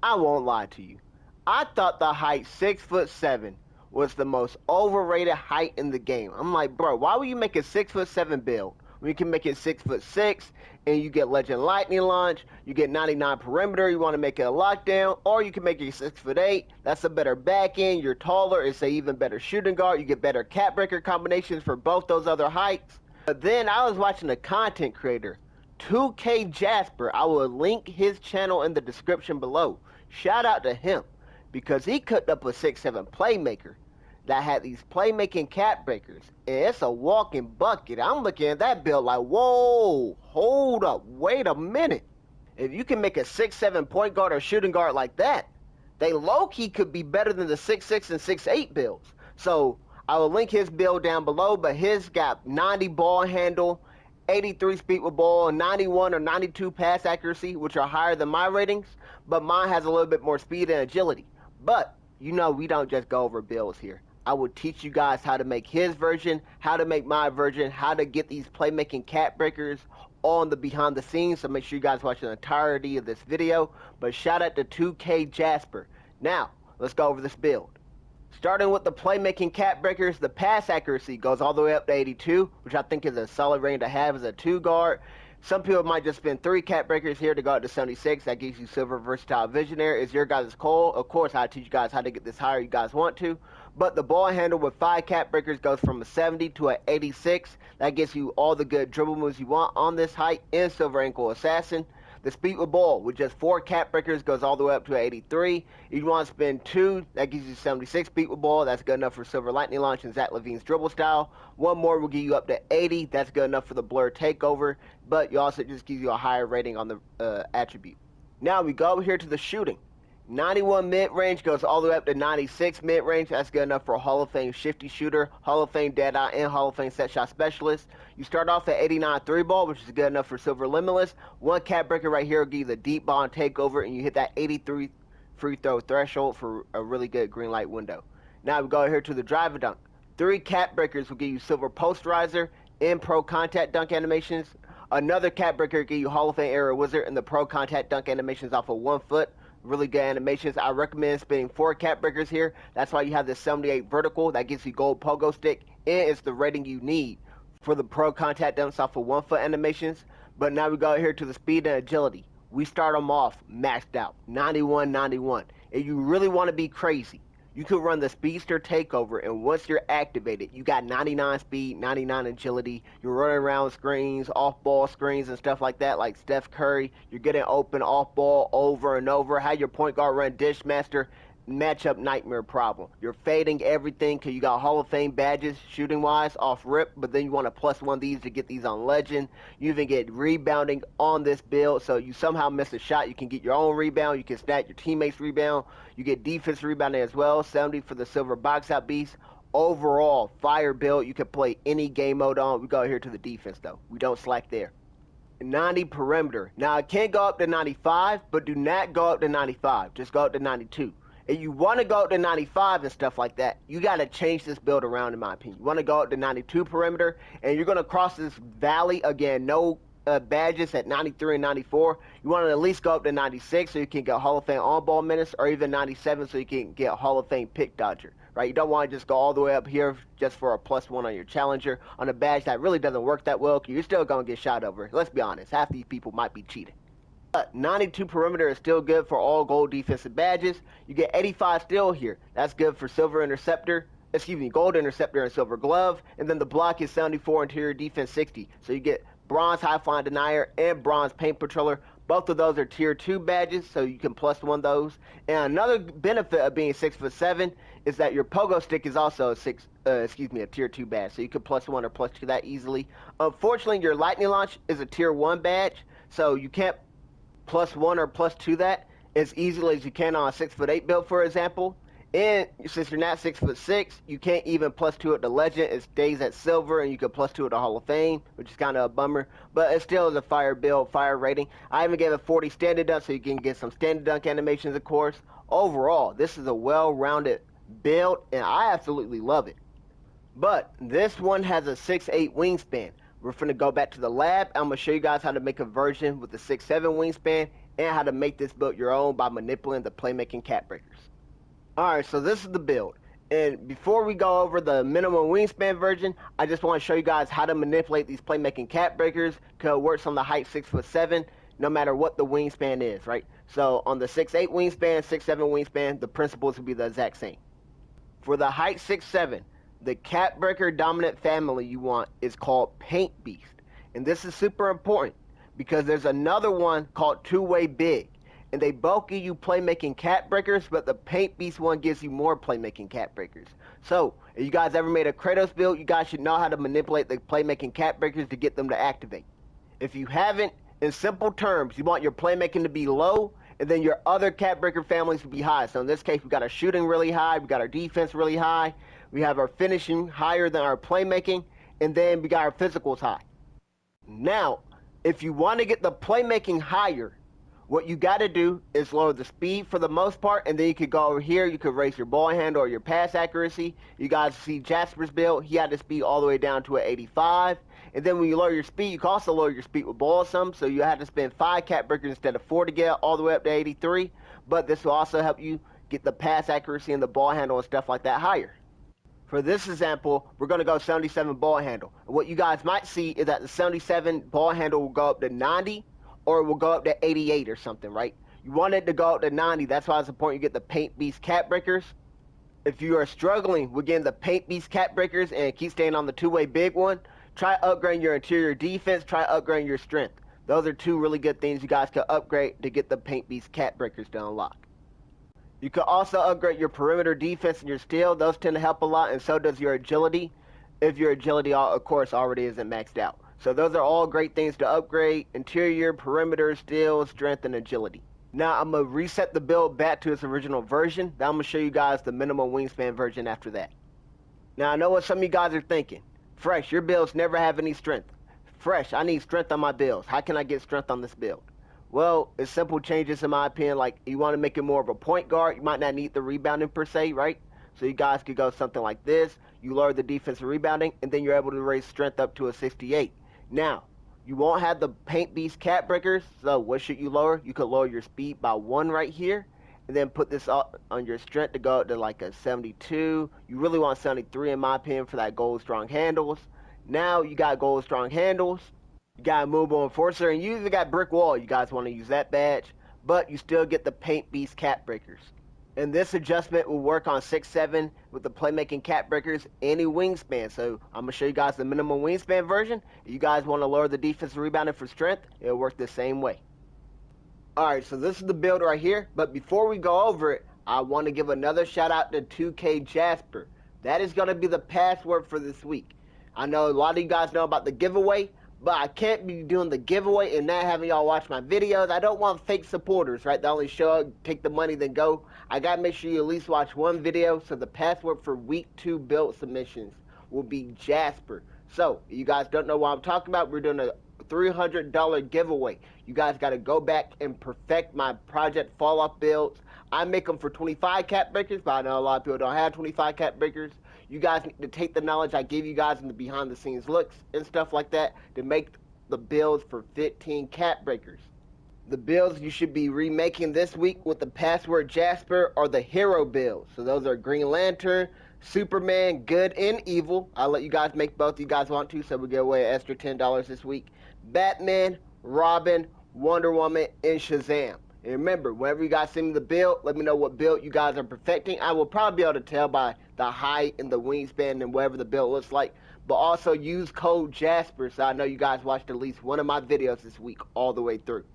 I won't lie to you. I thought the height 6'7" was the most overrated height in the game. I'm like, bro, why would you make a 6'7" build when you can make it 6'6" and you get Legend Lightning Launch, you get 99 perimeter, you want to make it a lockdown, or you can make it 6'8". That's a better back end. You're taller. It's a even better shooting guard. You get better cat breaker combinations for both those other heights. But then I was watching a content creator, 2K Jasper. I will link his channel in the description below. Shout out to him because he cooked up a 6'7" playmaker that had these playmaking cat breakers. And it's a walking bucket. I'm looking at that build like, whoa, hold up, wait a minute. If you can make a 6'7" point guard or shooting guard like that, they low-key could be better than the 6'6" and 6'8" builds. So I will link his build down below, but his got 90 ball handle, 83 speed with ball, 91 or 92 pass accuracy, which are higher than my ratings, but mine has a little bit more speed and agility. But you know we don't just go over builds here. I will teach you guys how to make his version, how to make my version, how to get these playmaking cat breakers on the behind the scenes. So make sure you guys watch the entirety of this video. But shout out to 2K Jasper. Now, let's go over this build. Starting with the playmaking cat breakers, the pass accuracy goes all the way up to 82, which I think is a solid range to have as a 2 guard. Some people might just spend 3 cat breakers here to go up to 76. That gives you silver versatile visionary. It's your guys' call. Of course, I teach you guys how to get this higher you guys want to. But the ball handle with 5 cat breakers goes from a 70 to an 86. That gives you all the good dribble moves you want on this height in silver ankle assassin. The speed with ball with just 4 cat breakers goes all the way up to 83. If you want to spend 2, that gives you 76 speed with ball. That's good enough for Silver Lightning Launch and Zach LaVine's dribble style. One more will give you up to 80. That's good enough for the Blur Takeover, but you also just gives you a higher rating on the attribute. Now we go over here to the shooting. 91 mid-range goes all the way up to 96 mid-range. That's good enough for a Hall of Fame shifty shooter, Hall of Fame dead-eye, and Hall of Fame set shot specialist. You start off at 89 3-ball, which is good enough for Silver Limitless. One cat breaker right here will give you the deep ball and takeover, and you hit that 83 free throw threshold for a really good green light window. Now we go here to the drive and dunk. 3 cat breakers will give you Silver Posterizer and Pro Contact dunk animations. Another cat breaker will give you Hall of Fame Era Wizard and the Pro Contact dunk animations off of 1 foot. Really good animations. I recommend spending 4 cat breakers here. That's why you have this 78 vertical that gives you gold pogo stick, and it's the rating you need for the Pro Contact dumps off of 1 foot animations. But now we go here to the speed and agility. We start them off maxed out 91. If you really want to be crazy, you could run the Speedster Takeover, and once you're activated, you got 99 speed, 99 agility. You're running around screens, off-ball screens and stuff like that, like Steph Curry. You're getting open off-ball over and over. Have your point guard run Dishmaster, matchup nightmare problem. You're fading everything because you got Hall of Fame badges shooting-wise off rip, but then you want to +1 these to get these on Legend. You even get rebounding on this build, so you somehow miss a shot, you can get your own rebound. You can snatch your teammates' rebound. You get defense rebounding as well. 70 for the Silver Box Out Beast. Overall, fire build. You can play any game mode on. We go here to the defense, though. We don't slack there. 90 perimeter. Now, it can go up to 95, but do not go up to 95. Just go up to 92. If you want to go up to 95 and stuff like that, you got to change this build around, in my opinion. You want to go up to 92 perimeter, and you're going to cross this valley again. No badges at 93 and 94. You want to at least go up to 96 so you can get Hall of Fame on-ball minutes, or even 97 so you can get Hall of Fame pick dodger. Right? You don't want to just go all the way up here just for a +1 on your challenger on a badge that really doesn't work that well. You're still going to get shot over. Let's be honest. Half these people might be cheating. 92 perimeter is still good for all gold defensive badges. You get 85 still here. That's good for silver interceptor. Gold interceptor and silver glove. And then the block is 74, interior defense 60. So you get bronze high flying denier and bronze paint patroller. Both of those are tier 2 badges, so you can +1 those. And another benefit of being 6'7" is that your pogo stick is also a tier 2 badge, so you can +1 or +2 that easily. Unfortunately, your lightning launch is a tier 1 badge, so you can't +1 or +2 that as easily as you can on a 6'8" build, for example. And since you're not 6'6", you can't even +2 it to Legend. It stays at Silver, and you can +2 it to Hall of Fame, which is kind of a bummer. But it still is a fire build, fire rating. I even gave it 40 standard dunk, so you can get some standard dunk animations, of course. Overall, this is a well-rounded build, and I absolutely love it. But this one has a 6'8" wingspan. We're going to go back to the lab. I'm going to show you guys how to make a version with the 6'7" wingspan and how to make this build your own by manipulating the playmaking cat breakers. Alright, so this is the build. And before we go over the minimum wingspan version, I just want to show you guys how to manipulate these playmaking cat breakers, because it works on the height 6'7", no matter what the wingspan is, right? So on the 6'8" wingspan, 6'7" wingspan, the principles will be the exact same. For the height 6'7", the cat breaker dominant family you want is called Paint Beast. And this is super important because there's another one called Two-Way Big. And they both give you playmaking cat breakers, but the Paint Beast one gives you more playmaking cat breakers. So, if you guys ever made a Kratos build, you guys should know how to manipulate the playmaking cat breakers to get them to activate. If you haven't, in simple terms, you want your playmaking to be low, and then your other cat breaker families to be high. So in this case, we got our shooting really high, we got our defense really high, we have our finishing higher than our playmaking, and then we got our physicals high. Now, if you want to get the playmaking higher, what you got to do is lower the speed for the most part, and then you could go over here, you could raise your ball handle or your pass accuracy. You guys see Jasper's build, he had the speed all the way down to an 85. And then when you lower your speed, you can also lower your speed with ball some, so you have to spend 5 cat breakers instead of 4 to get all the way up to 83. But this will also help you get the pass accuracy and the ball handle and stuff like that higher. For this example, we're going to go 77 ball handle. And what you guys might see is that the 77 ball handle will go up to 90, or it will go up to 88 or something, right? You want it to go up to 90. That's why it's important you get the Paint Beast cat breakers. If you are struggling with getting the Paint Beast cat breakers and keep staying on the two-way big one, try upgrading your interior defense, try upgrading your strength. Those are 2 really good things you guys can upgrade to get the Paint Beast cat breakers to unlock. You can also upgrade your perimeter defense and your steal. Those tend to help a lot, and so does your agility, if your agility, of course, already isn't maxed out. So those are all great things to upgrade: interior, perimeter, steal, strength, and agility. Now I'm going to reset the build back to its original version. Then I'm going to show you guys the minimum wingspan version after that. Now I know what some of you guys are thinking. Fresh, your builds never have any strength. Fresh, I need strength on my builds. How can I get strength on this build? Well, it's simple changes in my opinion. Like, you want to make it more of a point guard. You might not need the rebounding per se, right? So you guys could go something like this. You lower the defensive rebounding, and then you're able to raise strength up to a 68. Now, you won't have the Paint Beast cat breakers, so what should you lower? You could lower your speed by 1 right here, and then put this up on your strength to go up to like a 72. You really want 73 in my opinion for that gold strong handles. Now you got gold strong handles. You got a movable enforcer, and you even got brick wall. You guys want to use that badge, but you still get the Paint Beast cat breakers. And this adjustment will work on 6'7" with the playmaking cat breakers, any wingspan. So I'm going to show you guys the minimum wingspan version. If you guys want to lower the defensive rebounding for strength, it'll work the same way. Alright, so this is the build right here. But before we go over it, I want to give another shout out to 2K Jasper. That is going to be the password for this week. I know a lot of you guys know about the giveaway, but I can't be doing the giveaway and not having y'all watch my videos. I don't want fake supporters, right? They only show up, take the money, then go. I gotta make sure you at least watch one video. So the password for week 2 build submissions will be Jasper. So if you guys don't know what I'm talking about, we're doing a $300 giveaway. You guys got to go back and perfect my Project Fall Off builds. I make them for 25 cat breakers, but I know a lot of people don't have 25 cat breakers. You guys need to take the knowledge I gave you guys in the behind the scenes looks and stuff like that to make the builds for 15 cat breakers. The builds you should be remaking this week with the password Jasper are the hero builds. So those are Green Lantern, Superman, Good and Evil. I'll let you guys make both if you guys want to, so we'll give away an extra $10 this week. Batman, Robin, Wonder Woman, and Shazam. And remember, whenever you guys send me the build, let me know what build you guys are perfecting. I will probably be able to tell by the height and the wingspan and whatever the build looks like. But also use code Jasper so I know you guys watched at least one of my videos this week all the way through.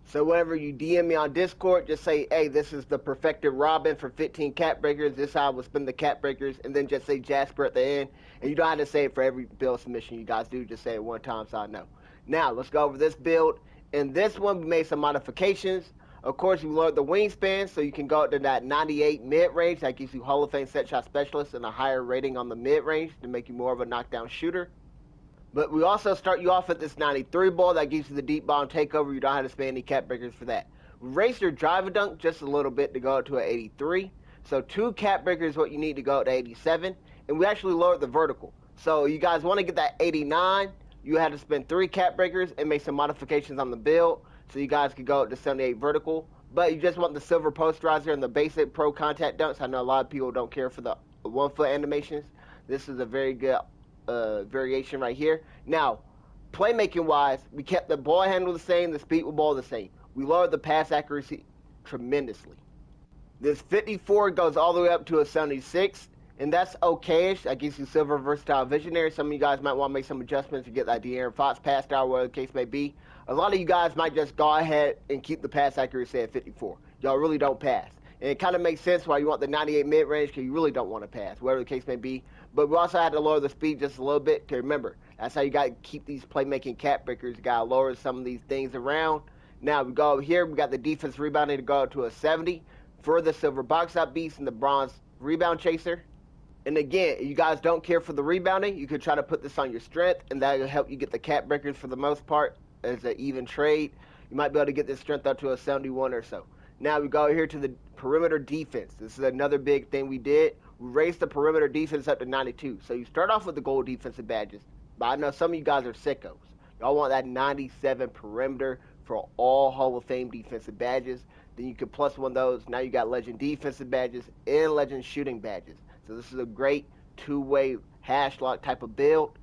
So whenever you DM me on Discord, just say, hey, this is the perfected Robin for 15 cat breakers. This is how I will spin the cat breakers. And then just say Jasper at the end. And you don't have to say it for every build submission you guys do. Just say it one time so I know. Now, let's go over this build. In this one, we made some modifications. Of course, we lowered the wingspan so you can go up to that 98 mid-range. That gives you Hall of Fame set shot specialist and a higher rating on the mid-range to make you more of a knockdown shooter. But we also start you off at this 93 ball that gives you the deep ball takeover. You don't have to spend any cat breakers for that. We raised your drive and dunk just a little bit to go up to an 83. So 2 cat breakers is what you need to go up to 87. And we actually lowered the vertical. So you guys want to get that 89, you had to spend 3 cat breakers and make some modifications on the build. so you guys could go up to 78 vertical. But you just want the silver posterizer and the basic pro contact dunks. I know a lot of people don't care for the 1 foot animations. This is a very good variation right here. Now, playmaking wise, we kept the ball handle the same, the speed with ball the same. We lowered the pass accuracy tremendously. This 54 goes all the way up to a 76, and that's okayish. That gives you silver versatile visionary. Some of you guys might want to make some adjustments to get that De'Aaron Fox pass style, whatever the case may be. A lot of you guys might just go ahead and keep the pass accuracy at 54. Y'all really don't pass. And it kind of makes sense why you want the 98 mid-range, because you really don't want to pass, whatever the case may be. But we also had to lower the speed just a little bit, because remember, that's how you got to keep these playmaking cap breakers. You got to lower some of these things around. Now we go over here, we got the defense rebounding to go up to a 70 for the silver box out beast and the bronze rebound chaser. And again, you guys don't care for the rebounding, you could try to put this on your strength, and that'll help you get the cap breakers for the most part as an even trade. You might be able to get this strength up to a 71 or so. Now we go here to the perimeter defense. This is another big thing we did. We raised the perimeter defense up to 92. So you start off with the gold defensive badges, but I know some of you guys are sickos. Y'all want that 97 perimeter for all Hall of Fame defensive badges. Then you can plus one of those. Now you got legend defensive badges and legend shooting badges. So this is a great two-way hash lock type of build.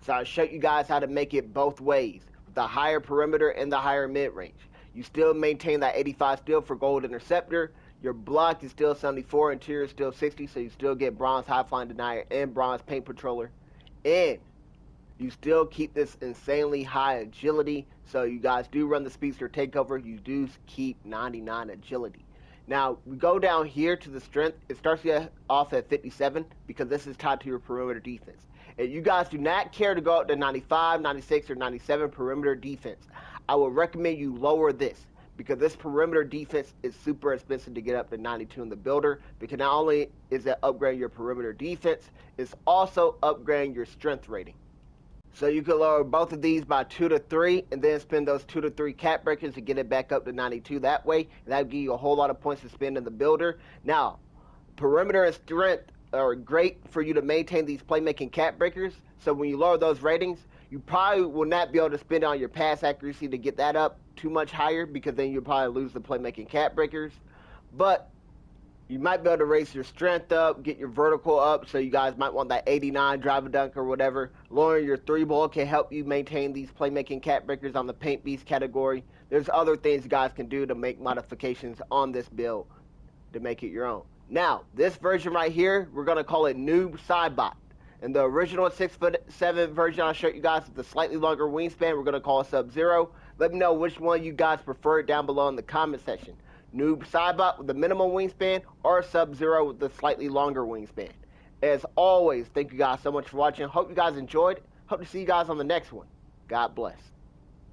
So I'll show you guys how to make it both ways, with the higher perimeter and the higher mid-range. You still maintain that 85 steal for gold interceptor. Your block is still 74, interior is still 60, so you still get bronze high flying denier and bronze paint patroller. And you still keep this insanely high agility, so you guys do run the speedster takeover. You do keep 99 agility. Now, we go down here to the strength. It starts you off at 57 because this is tied to your perimeter defense. If you guys do not care to go up to 95, 96, or 97 perimeter defense, I would recommend you lower this because this perimeter defense is super expensive to get up to 92 in the builder, because not only is it upgrading your perimeter defense, it's also upgrading your strength rating. So you could lower both of these by 2 to 3 and then spend those 2 to 3 cap breakers to get it back up to 92 that way. And that would give you a whole lot of points to spend in the builder. Now, perimeter and strength are great for you to maintain these playmaking cap breakers. So when you lower those ratings, you probably will not be able to spend on your pass accuracy to get that up too much higher, because then you'll probably lose the playmaking cap breakers. But you might be able to raise your strength up, get your vertical up, so you guys might want that 89 drive a dunk or whatever. Lowering your three ball can help you maintain these playmaking cap breakers on the paint beast category. There's other things you guys can do to make modifications on this build to make it your own. Now, this version right here, we're going to call it Noob Sidebot. And the original 6'7" version I'll show you guys with the slightly longer wingspan, we're going to call it Sub-Zero. Let me know which one you guys prefer down below in the comment section. Noob Sidebot with the minimum wingspan, or Sub-Zero with the slightly longer wingspan. As always, thank you guys so much for watching. Hope you guys enjoyed. Hope to see you guys on the next one. God bless.